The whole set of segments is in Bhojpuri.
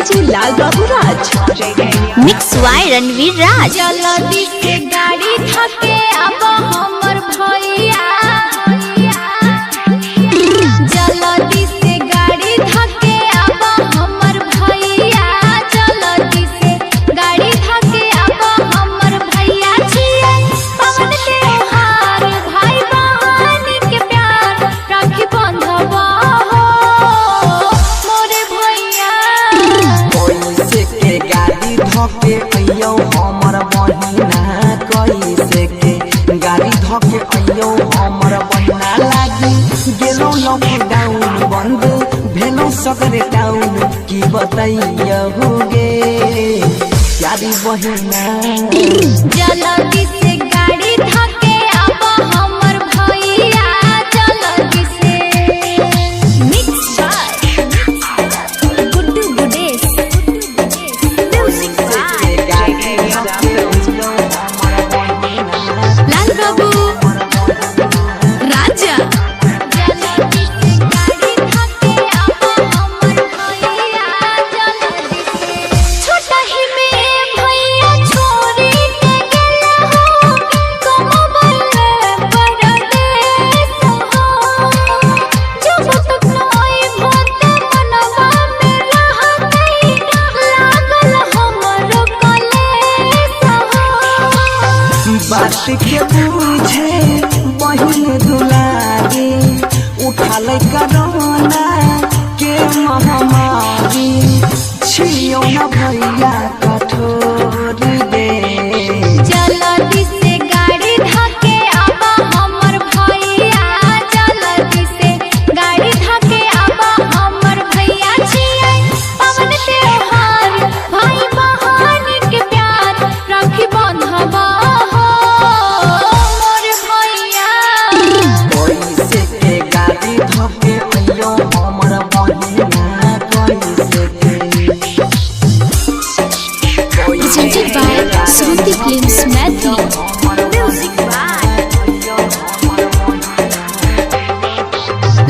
डीजे लाल बाबू राज मिक्स वाई रणवीर राज। जल्दी से गाड़ी धके अब हमर भैया, जल्दी से गाड़ी धके अब हमर भैया, जल्दी से गाड़ी धके अब हमर भैया छिए पवन त्योहार भाई बहन के प्यार राखी बंधवा हो मोरे भैया। कैसे के गाड़ी धके अइयो हमर बहिना, कैसे के गाड़ी धके अइयो हमर बहिना, लागी गेलो लॉकडाउन बंद भेलो सगरे टाउन की बताइयो होगे यारी बहिना। जल्दी से गाड़ी धके अब हमर भैया, जल्दी से mix by Guddu Gudesh music by Lal Babu Raja. जल्दी से गाड़ी धके अब हमर भैया, जल्दी से छोटा ही में भैया छोरी के गेला हो कमबल परदेस हो, जब तक नई भोत मनवा में रहतई लागल हमरो कलेस हो। बात के पूछे बहिन दुलारी, उठाल कोरोना के महामारी, छियो न भैया कठोर दे। जल्दी से गाड़ी धके अब हमर भैया, जल्दी से गाड़ी धके अब हमर भैया छिए पवन त्योहार भाई बहन के प्यार राखी बंधवा हो मोर भैया। कैसे के गाड़ी धके अइयो हमर बहिना, कैसे के Presented by Shruti Films Mathi। Music by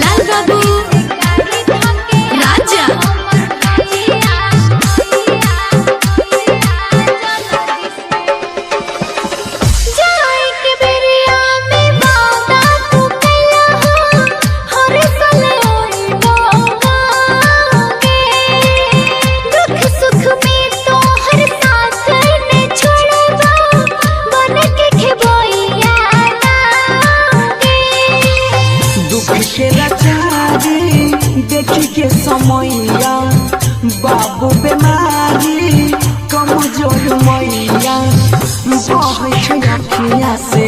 Lal Babu Raja. जाए के बेरिया में वादा तू कैला हो, हर साल ओई बोगागे, दुख सुख में तो हर साथ ने छोड़बा, बन के खेबैया लागे। दुख के लाचारी देखी के समैया, बाबू बीमारी कमजोर मैया, बहै छै अखिया से